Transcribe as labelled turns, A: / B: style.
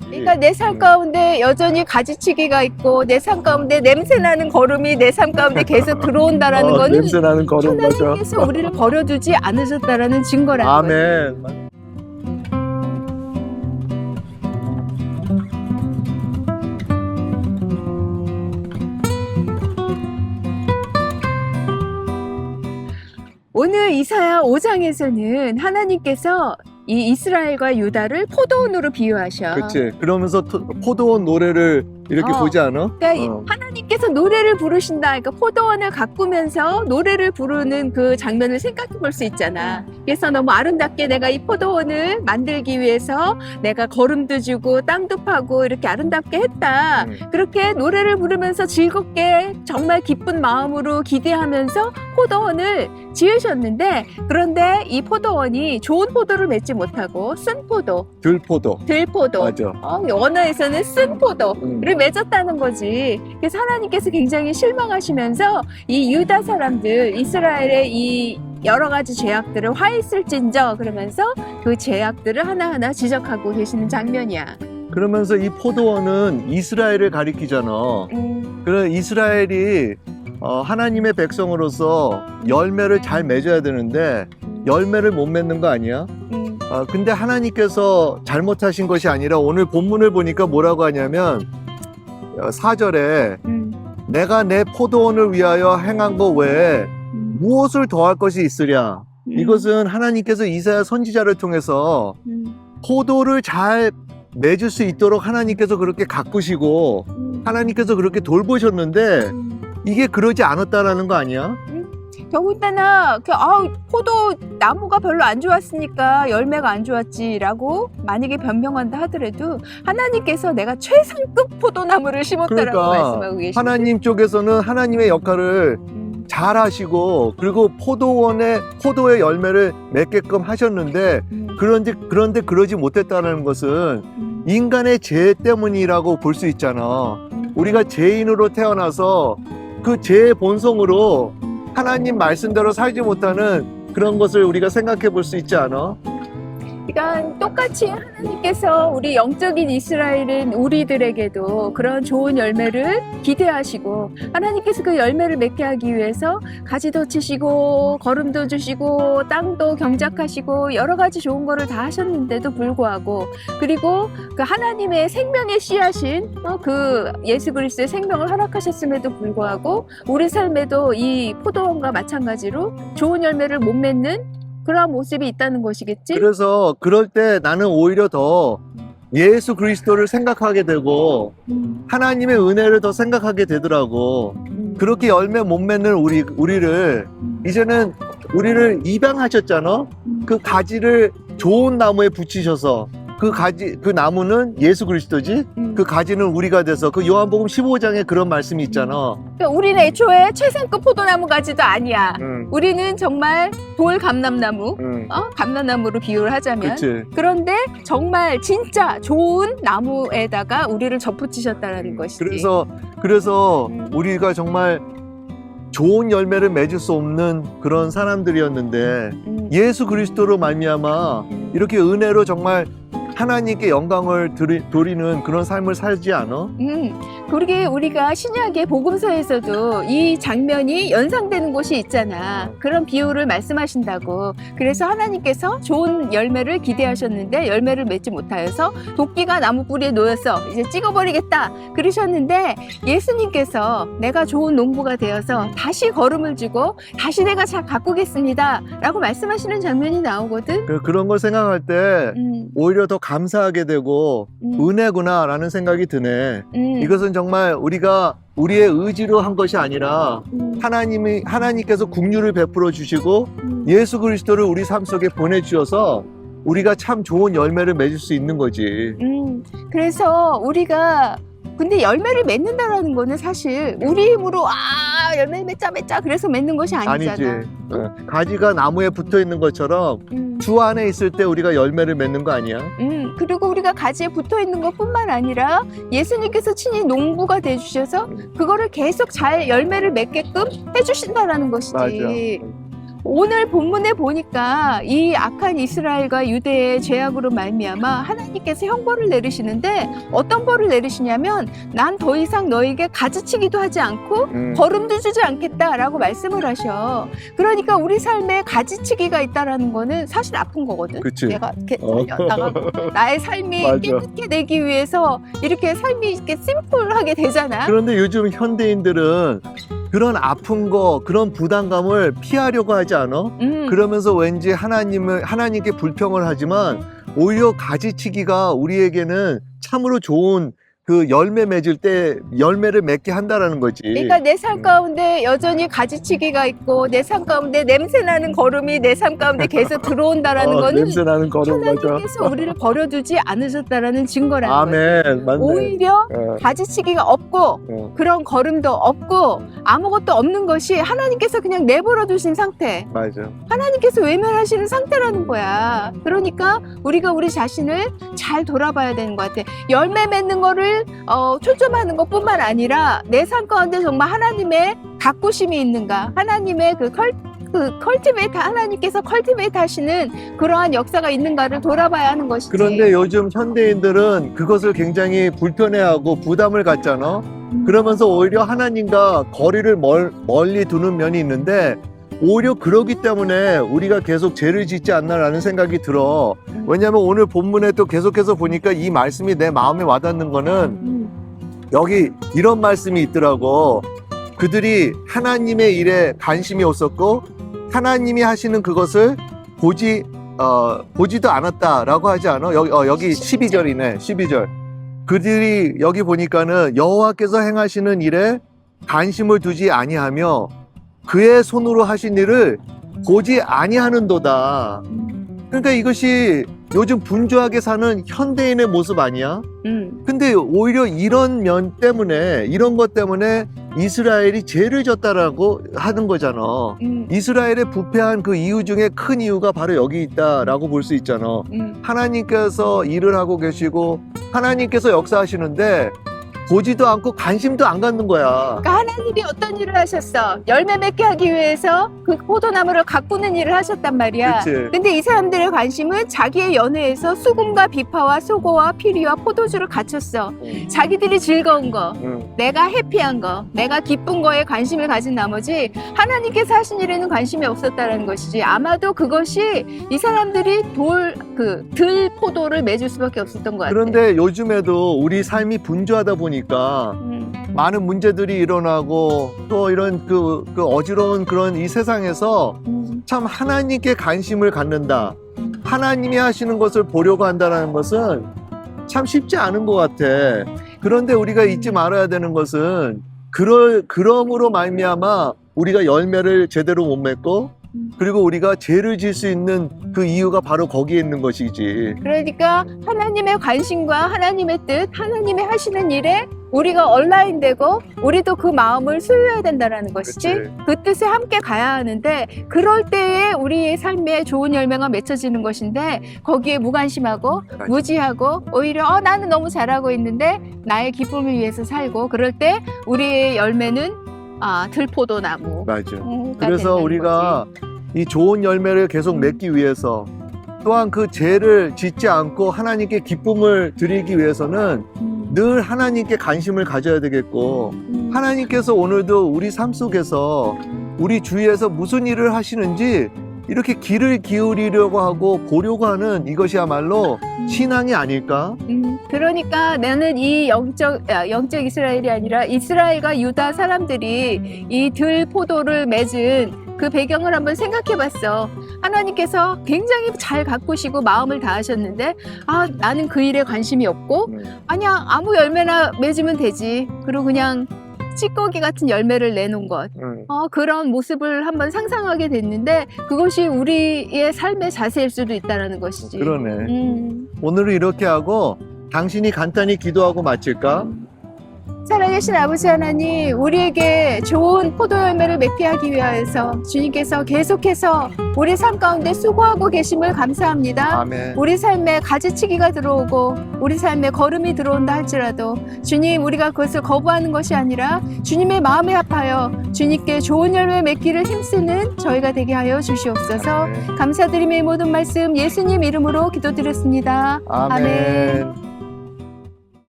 A: 그러니까 내 삶 가운데 여전히 가지치기가 있고 내 삶 가운데 냄새나는 걸음이 내 삶 가운데 계속 들어온다라는 거는
B: 냄새나는 걸음 맞아.
A: 하나님께서 우리를 버려두지 않으셨다라는 증거라는 거예요.
B: 아멘.
A: 오늘 이사야 5장에서는 하나님께서 이 이스라엘과 유다를 포도원으로 비유하셔.
B: 그렇지. 그러면서 포도원 노래를 이렇게 보지 않아?
A: 그러니까 하나님께서 노래를 부르신다. 그러니까 포도원을 가꾸면서 노래를 부르는 그 장면을 생각해 볼 수 있잖아. 그래서 너무 아름답게 내가 이 포도원을 만들기 위해서 내가 거름도 주고 땅도 파고 이렇게 아름답게 했다. 그렇게 노래를 부르면서 즐겁게 정말 기쁜 마음으로 기대하면서 포도원을 지으셨는데, 그런데 이 포도원이 좋은 포도를 맺지 못하고 쓴 포도,
B: 들포도.
A: 들포도,
B: 맞아.
A: 원어에서는 쓴 포도를 맺었다는 거지. 그래서 하나님께서 굉장히 실망하시면서 이 유다 사람들, 이스라엘의 이 여러 가지 죄악들을 화 있을진저 그러면서 그 죄악들을 하나하나 지적하고 계시는 장면이야.
B: 그러면서 이 포도원은 이스라엘을 가리키잖아. 그래 이스라엘이 하나님의 백성으로서 열매를 잘 맺어야 되는데 열매를 못 맺는 거 아니야? 근데 하나님께서 잘못하신 것이 아니라 오늘 본문을 보니까 뭐라고 하냐면 4절에 내가 내 포도원을 위하여 행한 것 외에 무엇을 더할 것이 있으랴. 이것은 하나님께서 이사야 선지자를 통해서 포도를 잘 맺을 수 있도록 하나님께서 그렇게 가꾸시고 하나님께서 그렇게 돌보셨는데 이게 그러지 않았다라는 거 아니야?
A: 더군다나 포도 나무가 별로 안 좋았으니까 열매가 안 좋았지라고 만약에 변명한다 하더라도 하나님께서 내가 최상급 포도나무를 심었다라고 말씀하고 계시죠.
B: 하나님 쪽에서는 하나님의 역할을 잘 하시고 그리고 포도의 열매를 맺게끔 하셨는데 그런데 그러지 못했다는 것은 인간의 죄 때문이라고 볼 수 있잖아. 우리가 죄인으로 태어나서 그 죄의 본성으로 하나님 말씀대로 살지 못하는 그런 것을 우리가 생각해 볼 수 있지 않아?
A: 그러니까 똑같이 하나님께서 우리 영적인 이스라엘인 우리들에게도 그런 좋은 열매를 기대하시고 하나님께서 그 열매를 맺게 하기 위해서 가지도 치시고 거름도 주시고 땅도 경작하시고 여러 가지 좋은 거를 다 하셨는데도 불구하고, 그리고 그 하나님의 생명의 씨앗인 그 예수 그리스도의 생명을 허락하셨음에도 불구하고 우리 삶에도 이 포도원과 마찬가지로 좋은 열매를 못 맺는 그런 모습이 있다는 것이겠지?
B: 그래서 그럴 때 나는 오히려 더 예수 그리스도를 생각하게 되고 하나님의 은혜를 더 생각하게 되더라고. 그렇게 열매 못 맺는 우리를 이제는 우리를 입양하셨잖아. 그 가지를 좋은 나무에 붙이셔서 그 나무는 예수 그리스도지. 그 가지는 우리가 돼서 그 요한복음 15장에 그런 말씀이 있잖아.
A: 그러니까 우리는 애초에 최상급 포도나무 가지도 아니야. 우리는 정말 돌 감람나무, 감람나무로 비유를 하자면.
B: 그치.
A: 그런데 정말 진짜 좋은 나무에다가 우리를 접붙이셨다는 것이지.
B: 그래서 우리가 정말 좋은 열매를 맺을 수 없는 그런 사람들이었는데 예수 그리스도로 말미암아 이렇게 은혜로 정말 하나님께 영광을 돌리는 그런 삶을 살지 않아?
A: 그러게 우리가 신약의 복음서에서도 이 장면이 연상되는 곳이 있잖아. 그런 비유를 말씀하신다고. 그래서 하나님께서 좋은 열매를 기대하셨는데 열매를 맺지 못하여서 도끼가 나무 뿌리에 놓여서 이제 찍어버리겠다 그러셨는데 예수님께서 내가 좋은 농부가 되어서 다시 거름을 주고 다시 내가 잘 가꾸겠습니다 라고 말씀하시는 장면이 나오거든.
B: 그런 걸 생각할 때 오히려 더 감사하게 되고 은혜구나 라는 생각이 드네. 이것은 정말 우리가 우리의 의지로 한 것이 아니라 하나님께서 긍휼을 베풀어 주시고 예수 그리스도를 우리 삶 속에 보내주셔서 우리가 참 좋은 열매를 맺을 수 있는 거지.
A: 그래서 우리가 근데 열매를 맺는다라는 거는 사실 우리 힘으로 열매 맺자 그래서 맺는 것이 아니잖아.
B: 아니지. 가지가 나무에 붙어 있는 것처럼 주 안에 있을 때 우리가 열매를 맺는 거 아니야?
A: 그리고 우리가 가지에 붙어 있는 것뿐만 아니라 예수님께서 친히 농부가 돼주셔서 그거를 계속 잘 열매를 맺게끔 해주신다라는 것이지.
B: 맞아.
A: 오늘 본문에 보니까 이 악한 이스라엘과 유대의 죄악으로 말미암아 하나님께서 형벌을 내리시는데 어떤 벌을 내리시냐면 난 더 이상 너에게 가지치기도 하지 않고 걸음도 주지 않겠다라고 말씀을 하셔. 그러니까 우리 삶에 가지치기가 있다라는 거는 사실 아픈 거거든.
B: 그치.
A: 내가 이렇게 나가고 나의 삶이
B: 맞아.
A: 깨끗게 되기 위해서 이렇게 삶이 이렇게 심플하게 되잖아.
B: 그런데 요즘 현대인들은 그런 아픈 거, 그런 부담감을 피하려고 하지 않아? 그러면서 왠지 하나님께 불평을 하지만 오히려 가지치기가 우리에게는 참으로 좋은 그 열매 맺을 때 열매를 맺게 한다라는 거지.
A: 그러니까 내 삶 가운데 여전히 가지치기가 있고 내 삶 가운데 냄새나는 걸음이 내 삶 가운데 계속 들어온다라는 거는
B: 냄새나는 걸음 맞아.
A: 하나님께서 우리를 버려두지 않으셨다라는 증거라는
B: 아멘.
A: 거지.
B: 맞네.
A: 오히려
B: 어.
A: 가지치기가 없고 그런 걸음도 없고 아무것도 없는 것이 하나님께서 그냥 내버려 두신 상태.
B: 맞아.
A: 하나님께서 외면하시는 상태라는 거야. 그러니까 우리가 우리 자신을 잘 돌아봐야 되는 것 같아. 열매 맺는 거를 초점하는 것뿐만 아니라 내 삶 가운데 정말 하나님의 가꾸심이 있는가, 하나님의 컬티베이트, 하나님께서 컬티베이트 하시는 그러한 역사가 있는가를 돌아봐야 하는 것이지.
B: 그런데 요즘 현대인들은 그것을 굉장히 불편해하고 부담을 갖잖아. 그러면서 오히려 하나님과 거리를 멀리 두는 면이 있는데 오히려 그러기 때문에 우리가 계속 죄를 짓지 않나라는 생각이 들어. 왜냐하면 오늘 본문에 또 계속해서 보니까 이 말씀이 내 마음에 와닿는 거는 여기 이런 말씀이 있더라고. 그들이 하나님의 일에 관심이 없었고 하나님이 하시는 그것을 보지도 않았다라고 하지 않아? 여기 12절이네. 12절. 그들이 여기 보니까는 여호와께서 행하시는 일에 관심을 두지 아니하며 그의 손으로 하신 일을 보지 아니하는도다. 그러니까 이것이 요즘 분주하게 사는 현대인의 모습 아니야? 근데 오히려 이런 면 때문에, 이런 것 때문에 이스라엘이 죄를 졌다라고 하는 거잖아. 이스라엘의 부패한 그 이유 중에 큰 이유가 바로 여기 있다라고 볼 수 있잖아. 하나님께서 일을 하고 계시고 하나님께서 역사하시는데 보지도 않고 관심도 안 갖는 거야.
A: 그러니까 하나님이 어떤 일을 하셨어? 열매 맺게 하기 위해서 그 포도나무를 가꾸는 일을 하셨단 말이야.
B: 그치.
A: 근데 이 사람들의 관심은 자기의 연회에서 수금과 비파와 소고와 피리와 포도주를 갖췄어. 자기들이 즐거운 거, 내가 해피한 거, 내가 기쁜 거에 관심을 가진 나머지 하나님께서 하신 일에는 관심이 없었다는 것이지. 아마도 그것이 이 사람들이 들 포도를 맺을 수밖에 없었던 것 같아.
B: 그런데 요즘에도 우리 삶이 분주하다 보니까 많은 문제들이 일어나고 또 이런 그 어지러운 그런 이 세상에서 참 하나님께 관심을 갖는다. 하나님이 하시는 것을 보려고 한다는 것은 참 쉽지 않은 것 같아. 그런데 우리가 잊지 말아야 되는 것은 그럼으로 말미암아 우리가 열매를 제대로 못 맺고 그리고 우리가 죄를 질 수 있는 그 이유가 바로 거기에 있는 것이지.
A: 그러니까 하나님의 관심과 하나님의 뜻, 하나님의 하시는 일에 우리가 온라인되고 우리도 그 마음을 소유해야 된다는 것이지.
B: 그치.
A: 그 뜻에 함께 가야 하는데 그럴 때에 우리의 삶에 좋은 열매가 맺혀지는 것인데 거기에 무관심하고
B: 맞아.
A: 무지하고 오히려 나는 너무 잘하고 있는데 나의 기쁨을 위해서 살고 그럴 때 우리의 열매는 들포도나무.
B: 맞아. 그래서 우리가 이 좋은 열매를 계속 맺기 위해서 또한 그 죄를 짓지 않고 하나님께 기쁨을 드리기 위해서는 늘 하나님께 관심을 가져야 되겠고 하나님께서 오늘도 우리 삶 속에서 우리 주위에서 무슨 일을 하시는지 이렇게 귀를 기울이려고 하고 보려고 하는 이것이야말로 신앙이 아닐까?
A: 그러니까 나는 이 영적 이스라엘이 아니라 이스라엘과 유다 사람들이 이 들 포도를 맺은 그 배경을 한번 생각해 봤어. 하나님께서 굉장히 잘 가꾸시고 마음을 다하셨는데 나는 그 일에 관심이 없고 아니야 아무 열매나 맺으면 되지. 그리고 그냥 찌꺼기 같은 열매를 내놓은 것. 그런 모습을 한번 상상하게 됐는데 그것이 우리의 삶의 자세일 수도 있다는 것이지.
B: 그러네. 오늘은 이렇게 하고 당신이 간단히 기도하고 마칠까?
A: 살아계신 아버지 하나님, 우리에게 좋은 포도 열매를 맺게 하기 위하여서 주님께서 계속해서 우리 삶 가운데 수고하고 계심을 감사합니다.
B: 아멘.
A: 우리 삶에 가지치기가 들어오고 우리 삶에 거름이 들어온다 할지라도 주님, 우리가 그것을 거부하는 것이 아니라 주님의 마음에 합하여 주님께 좋은 열매 맺기를 힘쓰는 저희가 되게 하여 주시옵소서.
B: 아멘.
A: 감사드리며 이 모든 말씀 예수님 이름으로 기도드렸습니다.
B: 아멘.